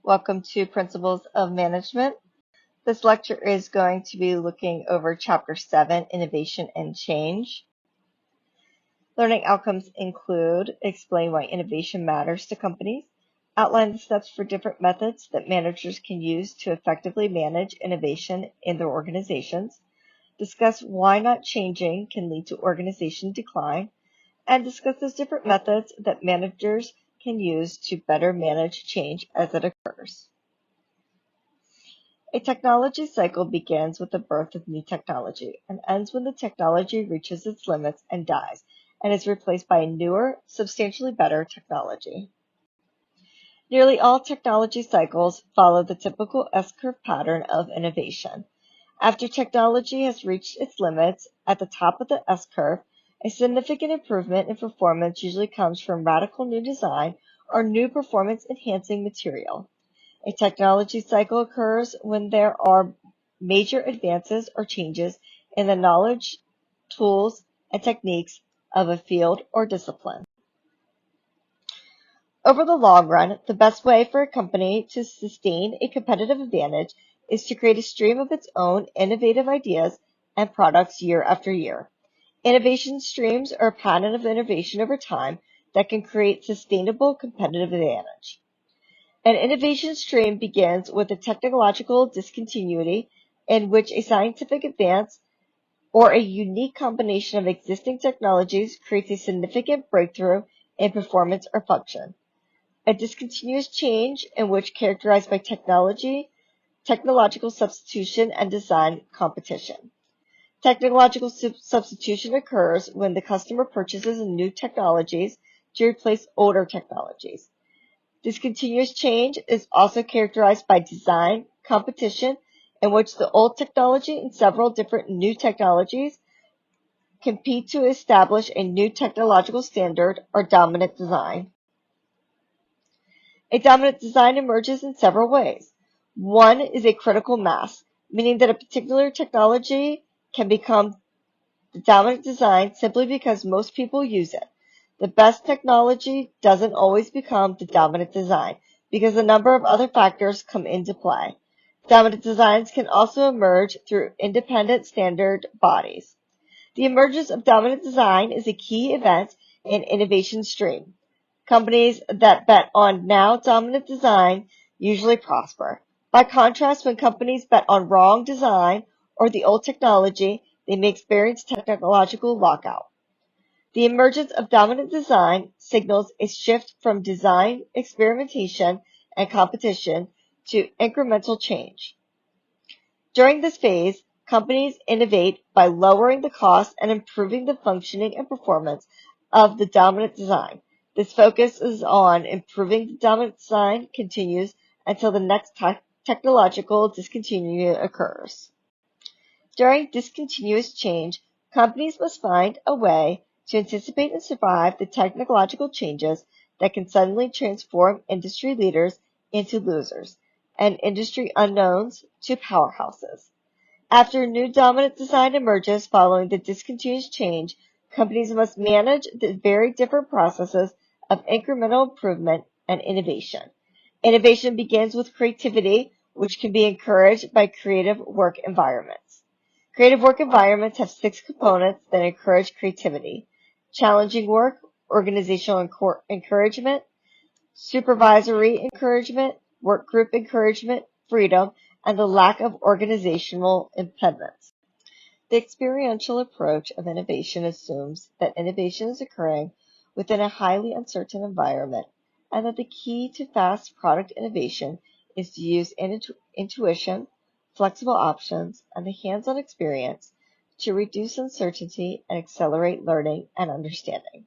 Welcome to Principles of Management. This lecture is going to be looking over Chapter 7, Innovation and Change. Learning outcomes include explain why innovation matters to companies, outline the steps for different methods that managers can use to effectively manage innovation in their organizations, discuss why not changing can lead to organization decline, and discuss those different methods that managers can use to better manage change as it occurs. A technology cycle begins with the birth of new technology and ends when the technology reaches its limits and dies and is replaced by a newer, substantially better technology. Nearly all technology cycles follow the typical S-curve pattern of innovation. After technology has reached its limits at the top of the S-curve, a significant improvement in performance usually comes from radical new design or new performance-enhancing material. A technology cycle occurs when there are major advances or changes in the knowledge, tools, and techniques of a field or discipline. Over the long run, the best way for a company to sustain a competitive advantage is to create a stream of its own innovative ideas and products year after year. Innovation streams are a pattern of innovation over time that can create sustainable competitive advantage. An innovation stream begins with a technological discontinuity in which a scientific advance or a unique combination of existing technologies creates a significant breakthrough in performance or function. A discontinuous change in which characterized by technological substitution and design competition. Technological substitution occurs when the customer purchases new technologies to replace older technologies. Discontinuous change is also characterized by design competition in which the old technology and several different new technologies compete to establish a new technological standard or dominant design. A dominant design emerges in several ways. One is a critical mass, meaning that a particular technology can become the dominant design simply because most people use it. The best technology doesn't always become the dominant design because a number of other factors come into play. Dominant designs can also emerge through independent standard bodies. The emergence of dominant design is a key event in innovation stream. Companies that bet on now dominant design usually prosper. By contrast, when companies bet on wrong design or the old technology, they may experience technological lockout. The emergence of dominant design signals a shift from design, experimentation, and competition to incremental change. During this phase, companies innovate by lowering the cost and improving the functioning and performance of the dominant design. This focus is on improving the dominant design continues until the next technological discontinuity occurs. During discontinuous change, companies must find a way to anticipate and survive the technological changes that can suddenly transform industry leaders into losers and industry unknowns to powerhouses. After a new dominant design emerges following the discontinuous change, companies must manage the very different processes of incremental improvement and innovation. Innovation begins with creativity, which can be encouraged by creative work environments. Creative work environments have 6 components that encourage creativity: challenging work, organizational encouragement, supervisory encouragement, work group encouragement, freedom, and the lack of organizational impediments. The experiential approach of innovation assumes that innovation is occurring within a highly uncertain environment and that the key to fast product innovation is to use intuition, flexible options, and the hands-on experience to reduce uncertainty and accelerate learning and understanding.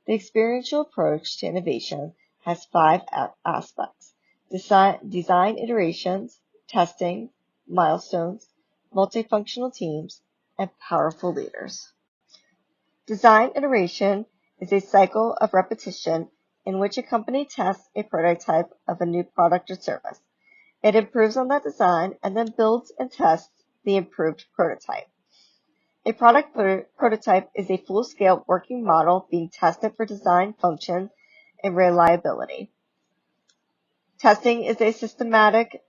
The experiential approach to innovation has 5 aspects: design iterations, testing, milestones, multifunctional teams, and powerful leaders. Design iteration is a cycle of repetition in which a company tests a prototype of a new product or service. It improves on that design and then builds and tests the improved prototype. A product prototype is a full-scale working model being tested for design, function, and reliability. Testing is a systematic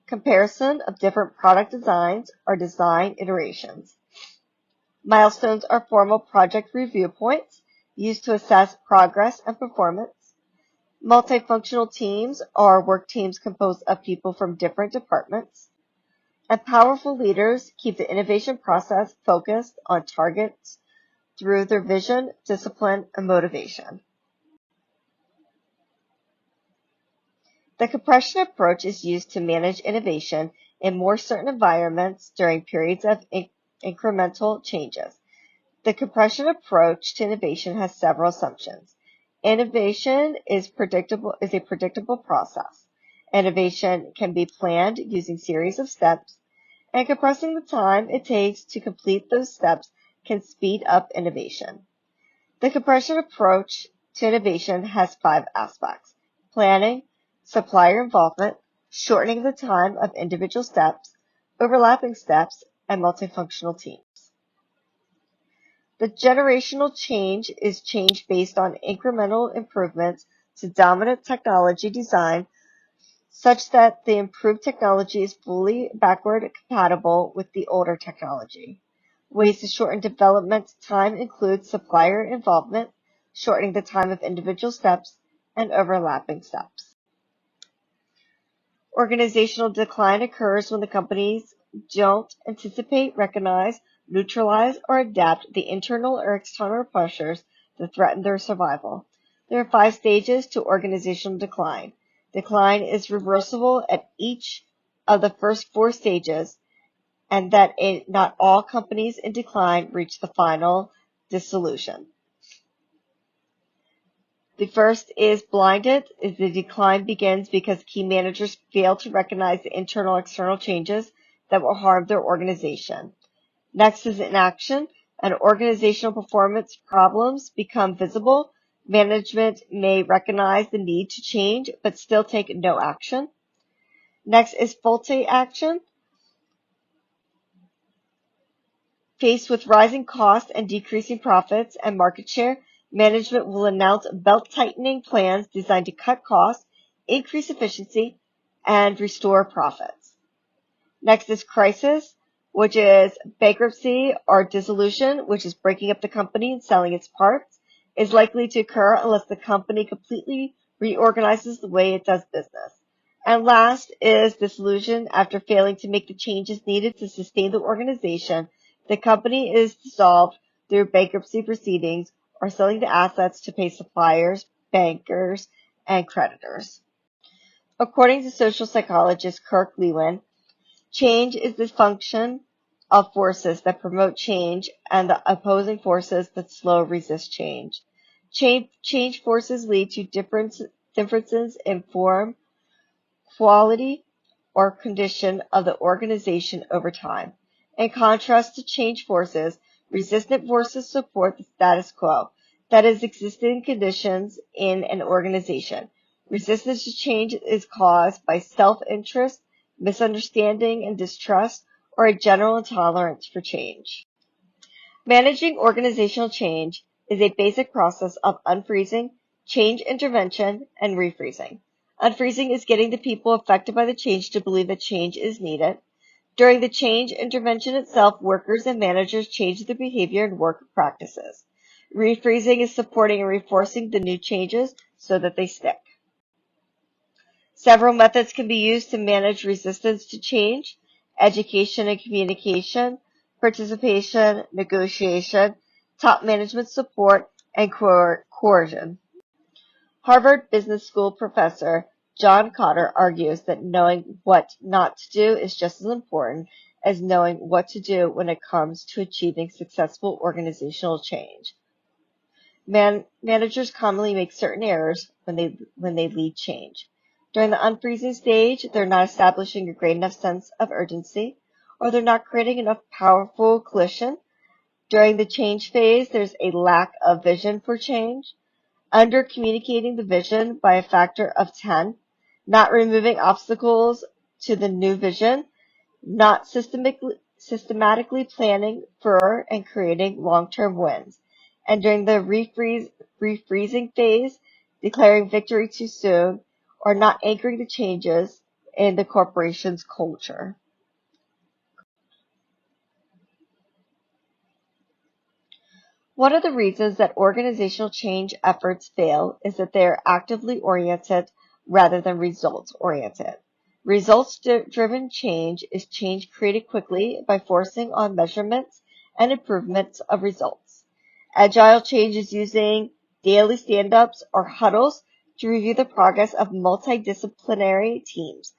comparison of different product designs or design iterations. Milestones are formal project review points used to assess progress and performance. Multifunctional teams are work teams composed of people from different departments. And powerful leaders keep the innovation process focused on targets through their vision, discipline, and motivation. The compression approach is used to manage innovation in more certain environments during periods of incremental changes. The compression approach to innovation has several assumptions. Innovation is a predictable process. Innovation can be planned using series of steps, and compressing the time it takes to complete those steps can speed up innovation. The compression approach to innovation has 5 aspects: planning, supplier involvement, shortening the time of individual steps, overlapping steps, and multifunctional teams. The generational change is change based on incremental improvements to dominant technology design such that the improved technology is fully backward compatible with the older technology. Ways to shorten development time include supplier involvement, shortening the time of individual steps, and overlapping steps. Organizational decline occurs when the companies don't anticipate, recognize, neutralize, or adapt the internal or external pressures that threaten their survival. There are 5 stages to organizational decline. Decline is reversible at each of the first 4 stages, and that not all companies in decline reach the final dissolution. The first is blinded. The decline begins because key managers fail to recognize the internal-external changes that will harm their organization. Next is inaction, and organizational performance problems become visible. Management may recognize the need to change, but still take no action. Next is faulty action. Faced with rising costs and decreasing profits and market share, management will announce belt-tightening plans designed to cut costs, increase efficiency, and restore profits. Next is crisis, which is bankruptcy or dissolution, which is breaking up the company and selling its parts, is likely to occur unless the company completely reorganizes the way it does business. And last is dissolution. After failing to make the changes needed to sustain the organization, the company is dissolved through bankruptcy proceedings or selling the assets to pay suppliers, bankers, and creditors. According to social psychologist Kirk Lewin, change is the function of forces that promote change and the opposing forces that slow resist change. Change forces lead to differences in form, quality, or condition of the organization over time. In contrast to change forces, resistant forces support the status quo, that is, existing conditions in an organization. Resistance to change is caused by self-interest, misunderstanding and distrust, or a general intolerance for change. Managing organizational change is a basic process of unfreezing, change intervention, and refreezing. Unfreezing is getting the people affected by the change to believe that change is needed. During the change intervention itself, workers and managers change their behavior and work practices. Refreezing is supporting and reinforcing the new changes so that they stick. Several methods can be used to manage resistance to change: education and communication, participation, negotiation, top management support, and coercion. Harvard Business School professor John Cotter argues that knowing what not to do is just as important as knowing what to do when it comes to achieving successful organizational change. Managers commonly make certain errors when they lead change. During the unfreezing stage, they're not establishing a great enough sense of urgency, or they're not creating enough powerful coalition. During the change phase, there's a lack of vision for change, under communicating the vision by a factor of 10, not removing obstacles to the new vision, not systematically planning for and creating long-term wins, and during the refreezing phase, declaring victory too soon are not anchoring the changes in the corporation's culture. One of the reasons that organizational change efforts fail is that they are actively oriented rather than results oriented. Results-driven change is change created quickly by forcing on measurements and improvements of results. Agile change is using daily stand-ups or huddles to review the progress of multidisciplinary teams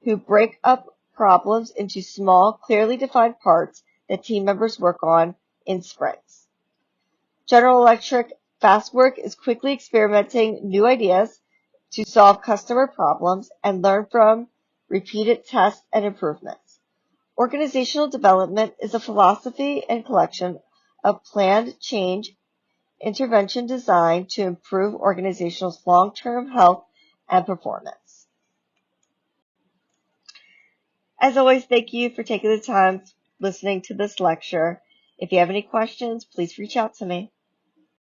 who break up problems into small, clearly defined parts that team members work on in sprints. General Electric fast work is quickly experimenting new ideas to solve customer problems and learn from repeated tests and improvements. Organizational development is a philosophy and collection of planned change intervention designed to improve organizational long-term health and performance. As always, thank you for taking the time listening to this lecture. If you have any questions, please reach out to me.